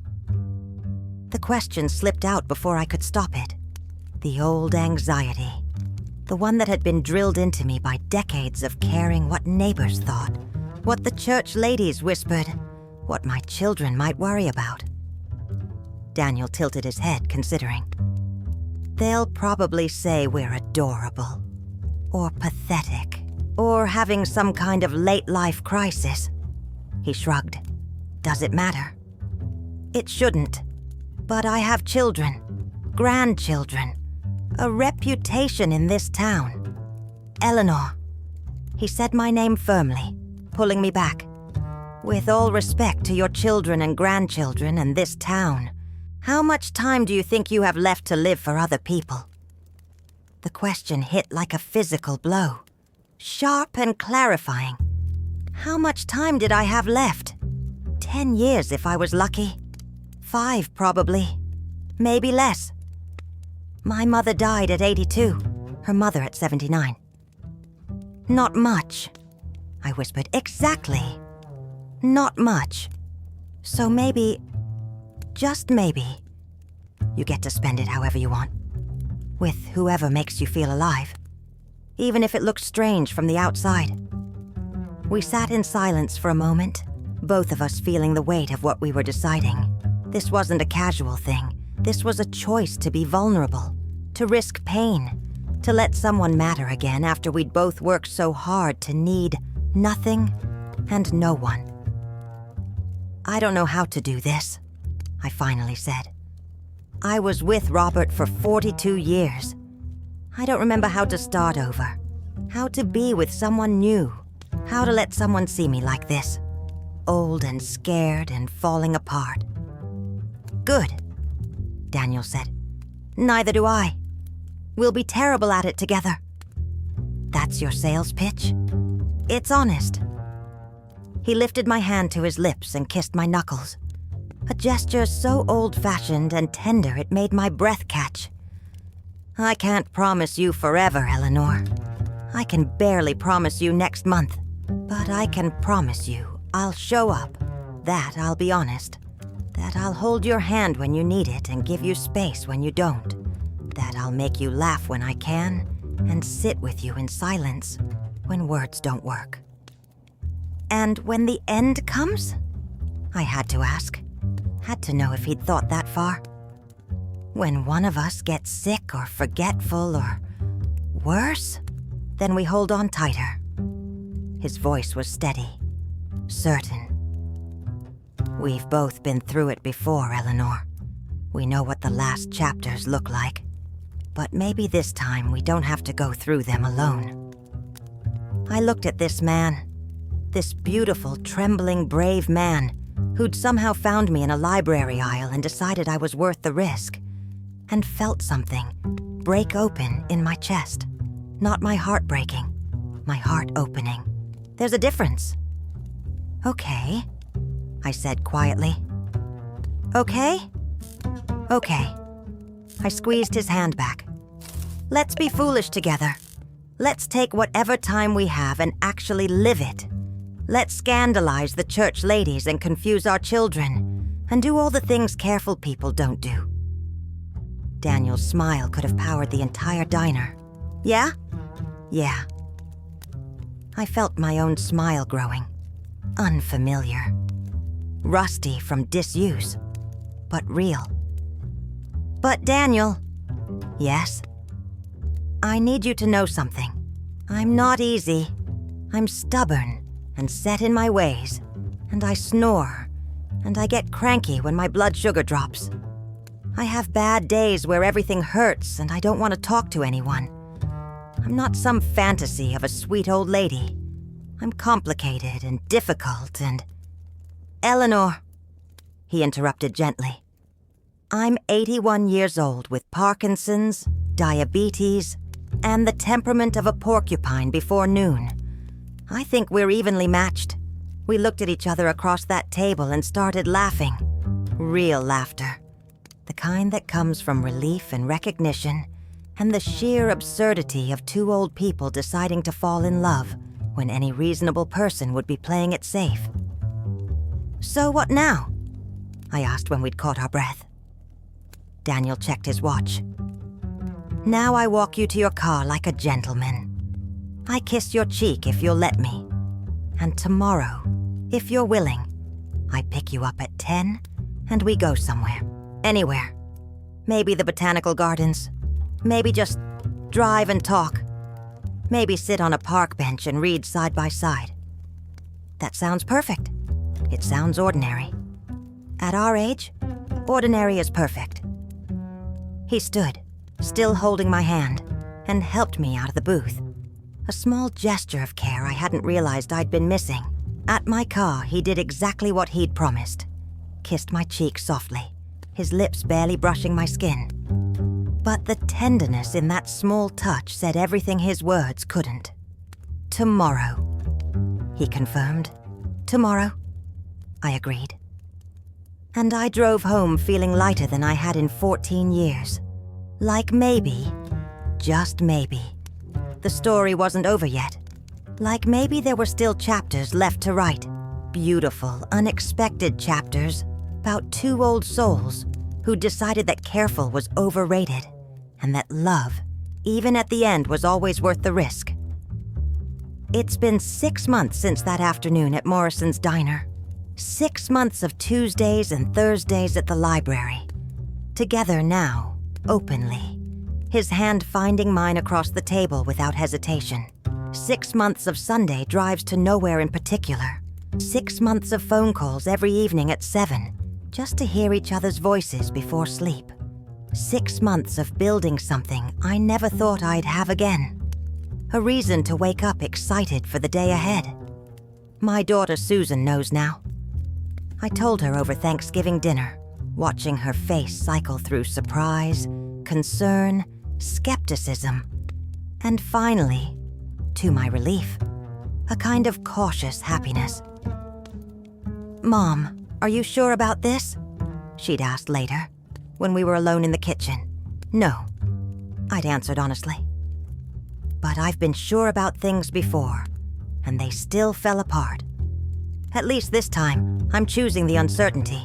The question slipped out before I could stop it. The old anxiety. The one that had been drilled into me by decades of caring what neighbors thought, what the church ladies whispered, what my children might worry about. Daniel tilted his head, considering. They'll probably say we're adorable, or pathetic, or having some kind of late-life crisis. He shrugged. Does it matter? It shouldn't. But I have children, grandchildren, a reputation in this town. Eleanor. He said my name firmly, pulling me back. With all respect to your children and grandchildren and this town, how much time do you think you have left to live for other people? The question hit like a physical blow, sharp and clarifying. How much time did I have left? 10 years if I was lucky. 5 probably. Maybe less. My mother died at 82, her mother at 79. Not much, I whispered. Exactly. Not much. So maybe, just maybe, you get to spend it however you want. With whoever makes you feel alive. Even if it looks strange from the outside. We sat in silence for a moment, both of us feeling the weight of what we were deciding. This wasn't a casual thing. This was a choice to be vulnerable, to risk pain, to let someone matter again after we'd both worked so hard to need nothing and no one. I don't know how to do this, I finally said. I was with Robert for 42 years. I don't remember how to start over, how to be with someone new, how to let someone see me like this, old and scared and falling apart. Good, Daniel said. Neither do I. We'll be terrible at it together. That's your sales pitch? It's honest. He lifted my hand to his lips and kissed my knuckles. A gesture so old-fashioned and tender it made my breath catch. I can't promise you forever, Eleanor. I can barely promise you next month. But I can promise you I'll show up. That I'll be honest. That I'll hold your hand when you need it and give you space when you don't. That I'll make you laugh when I can and sit with you in silence when words don't work. And when the end comes? I had to ask. Had to know if he'd thought that far. When one of us gets sick or forgetful or worse, then we hold on tighter. His voice was steady, certain. We've both been through it before, Eleanor. We know what the last chapters look like. But maybe this time we don't have to go through them alone. I looked at this man, this beautiful, trembling, brave man who'd somehow found me in a library aisle and decided I was worth the risk, and felt something, break open in my chest. Not my heart breaking, my heart opening. There's a difference. Okay, I said quietly. Okay? Okay. I squeezed his hand back. Let's be foolish together. Let's take whatever time we have and actually live it. Let's scandalize the church ladies and confuse our children, and do all the things careful people don't do. Daniel's smile could have powered the entire diner. Yeah? Yeah. I felt my own smile growing. Unfamiliar. Rusty from disuse, but real. But Daniel... Yes? I need you to know something. I'm not easy. I'm stubborn and set in my ways, and I snore, and I get cranky when my blood sugar drops. I have bad days where everything hurts and I don't want to talk to anyone. I'm not some fantasy of a sweet old lady. I'm complicated and difficult and... Eleanor, he interrupted gently. I'm 81 years old with Parkinson's, diabetes, and the temperament of a porcupine before noon. I think we're evenly matched. We looked at each other across that table and started laughing. Real laughter. The kind that comes from relief and recognition, and the sheer absurdity of two old people deciding to fall in love when any reasonable person would be playing it safe. So what now? I asked when we'd caught our breath. Daniel checked his watch. Now I walk you to your car like a gentleman. I kiss your cheek if you'll let me. And tomorrow, if you're willing, I pick you up at 10 and we go somewhere. Anywhere. Maybe the botanical gardens. Maybe just drive and talk. Maybe sit on a park bench and read side by side. That sounds perfect. It sounds ordinary. At our age, ordinary is perfect. He stood, still holding my hand, and helped me out of the booth. A small gesture of care I hadn't realized I'd been missing. At my car, he did exactly what he'd promised. Kissed my cheek softly, his lips barely brushing my skin. But the tenderness in that small touch said everything his words couldn't. Tomorrow, he confirmed. Tomorrow, I agreed. And I drove home feeling lighter than I had in 14 years. Like maybe, just maybe, the story wasn't over yet. Like maybe there were still chapters left to write. Beautiful, unexpected chapters about two old souls who decided that careful was overrated and that love, even at the end, was always worth the risk. It's been 6 months since that afternoon at Morrison's diner. 6 months of Tuesdays and Thursdays at the library. Together now, openly. His hand finding mine across the table without hesitation. 6 months of Sunday drives to nowhere in particular. 6 months of phone calls every evening at 7, just to hear each other's voices before sleep. 6 months of building something I never thought I'd have again. A reason to wake up excited for the day ahead. My daughter Susan knows now. I told her over Thanksgiving dinner, watching her face cycle through surprise, concern, skepticism, and finally, to my relief, a kind of cautious happiness. "Mom, are you sure about this?" she'd asked later, when we were alone in the kitchen. "No," I'd answered honestly. But I've been sure about things before, and they still fell apart. At least this time, I'm choosing the uncertainty.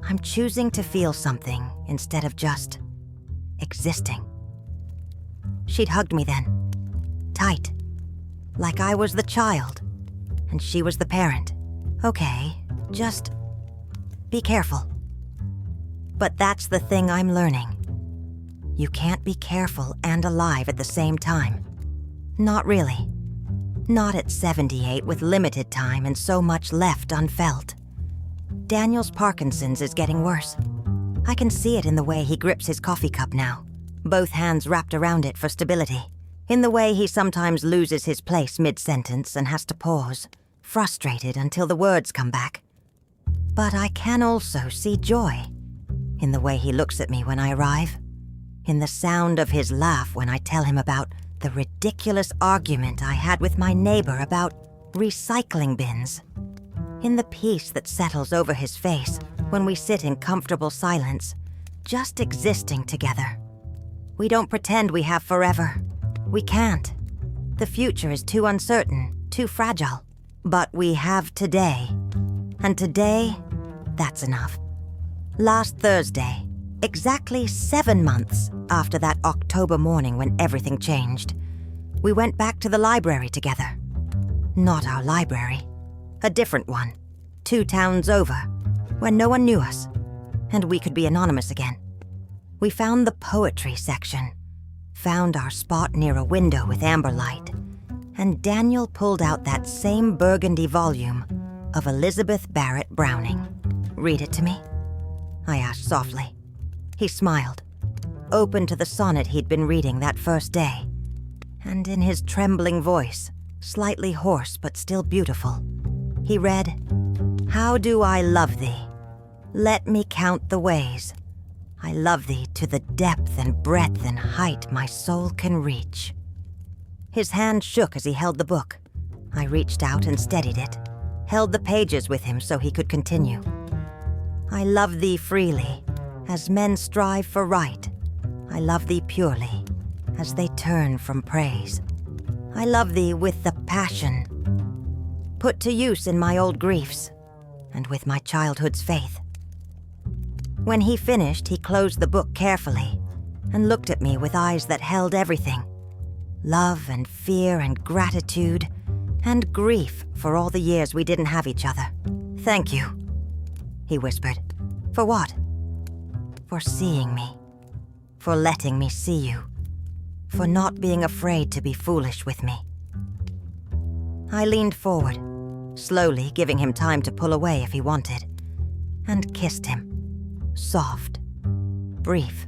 I'm choosing to feel something instead of just existing. She'd hugged me then, tight, like I was the child, and she was the parent. Okay, just be careful. But that's the thing I'm learning. You can't be careful and alive at the same time. Not really. Not at 78 with limited time and so much left unfelt. Daniel's Parkinson's is getting worse. I can see it in the way he grips his coffee cup now, both hands wrapped around it for stability. In the way he sometimes loses his place mid-sentence and has to pause, frustrated until the words come back. But I can also see joy in the way he looks at me when I arrive. in the sound of his laugh when I tell him about the ridiculous argument I had with my neighbor about recycling bins, in the peace that settles over his face when we sit in comfortable silence, just existing together. We don't pretend we have forever. We can't. The future is too uncertain, too fragile. But we have today. And today, that's enough. Last Thursday, exactly 7 months after that October morning when everything changed, we went back to the library together. Not our library. A different one, 2 towns over, where no one knew us, and we could be anonymous again. We found the poetry section, found our spot near a window with amber light, and Daniel pulled out that same burgundy volume of Elizabeth Barrett Browning. "Read it to me?" I asked softly. He smiled, open to the sonnet he'd been reading that first day, and in his trembling voice, slightly hoarse but still beautiful, he read, "How do I love thee? Let me count the ways. I love thee to the depth and breadth and height my soul can reach." His hand shook as he held the book. I reached out and steadied it, held the pages with him so he could continue. "I love thee freely, as men strive for right. I love thee purely, as they turn from praise. I love thee with the passion, put to use in my old griefs, and with my childhood's faith." When he finished, he closed the book carefully and looked at me with eyes that held everything. Love and fear and gratitude and grief for all the years we didn't have each other. "Thank you," he whispered. "For what?" "For seeing me. For letting me see you. For not being afraid to be foolish with me." I leaned forward, slowly giving him time to pull away if he wanted, and kissed him. Soft, brief.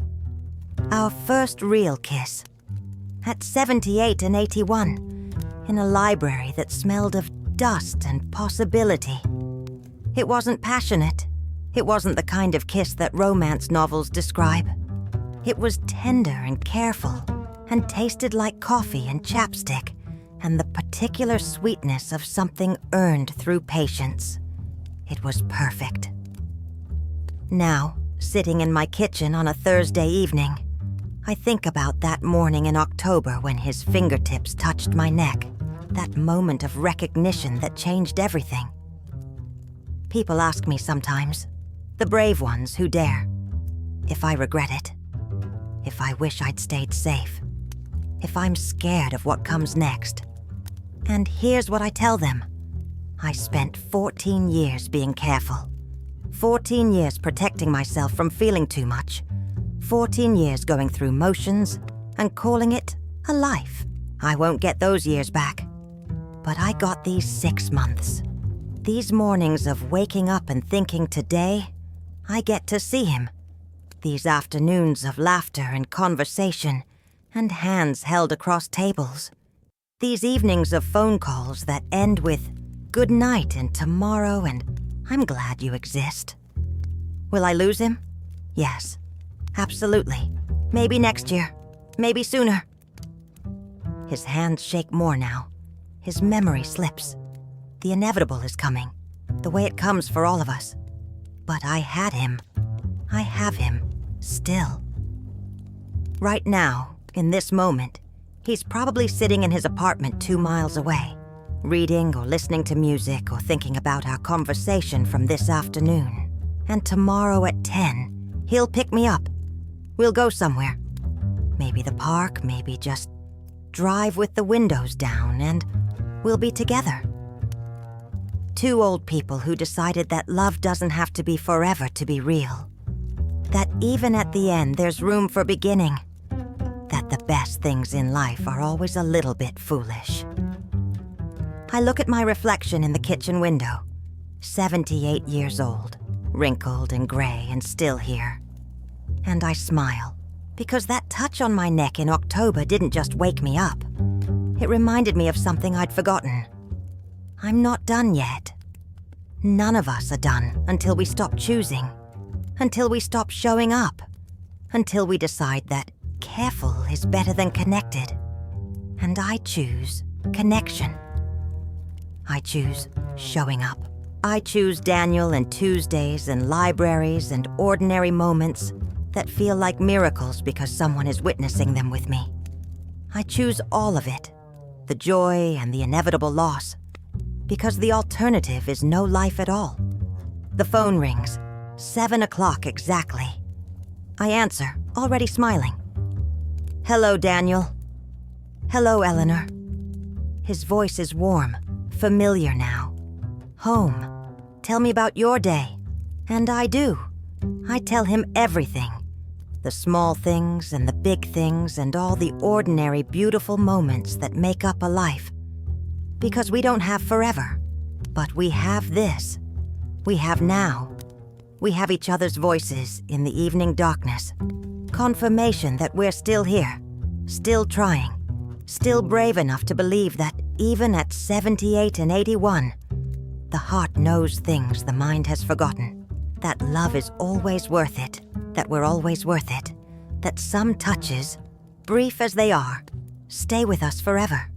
Our first real kiss. At 78 and 81, in a library that smelled of dust and possibility. It wasn't passionate. It wasn't the kind of kiss that romance novels describe. It was tender and careful, and tasted like coffee and chapstick, and the particular sweetness of something earned through patience. It was perfect. Now, sitting in my kitchen on a Thursday evening, I think about that morning in October when his fingertips touched my neck, that moment of recognition that changed everything. People ask me sometimes, the brave ones who dare, if I regret it, if I wish I'd stayed safe, if I'm scared of what comes next. And here's what I tell them. I spent 14 years being careful. 14 years protecting myself from feeling too much. 14 years going through motions and calling it a life. I won't get those years back. But I got these 6 months. These mornings of waking up and thinking today, I get to see him. These afternoons of laughter and conversation and hands held across tables. These evenings of phone calls that end with good night and tomorrow and I'm glad you exist. Will I lose him? Yes, absolutely. Maybe next year, maybe sooner. His hands shake more now. His memory slips. The inevitable is coming, the way it comes for all of us. But I had him. I have him, still. Right now, in this moment, he's probably sitting in his apartment 2 miles away, reading or listening to music or thinking about our conversation from this afternoon. And tomorrow at 10, he'll pick me up. We'll go somewhere. Maybe the park, maybe just drive with the windows down, and we'll be together. 2 old people who decided that love doesn't have to be forever to be real. That even at the end there's room for beginning. That the best things in life are always a little bit foolish. I look at my reflection in the kitchen window. 78 years old, wrinkled and gray and still here. And I smile, because that touch on my neck in October didn't just wake me up. It reminded me of something I'd forgotten. I'm not done yet. None of us are done until we stop choosing, until we stop showing up, until we decide that careful is better than connected. And I choose connection. I choose showing up. I choose Daniel and Tuesdays and libraries and ordinary moments that feel like miracles because someone is witnessing them with me. I choose all of it, the joy and the inevitable loss, because the alternative is no life at all. The phone rings, 7 o'clock exactly. I answer, already smiling. Hello, Daniel. Hello, Eleanor. His voice is warm, familiar now. Home. Tell me about your day. And I do. I tell him everything. The small things and the big things and all the ordinary, beautiful moments that make up a life. Because we don't have forever, but we have this. We have now. We have each other's voices in the evening darkness. Confirmation that we're still here, still trying, still brave enough to believe that even at 78 and 81, the heart knows things the mind has forgotten. That love is always worth it, that we're always worth it, that some touches, brief as they are, stay with us forever.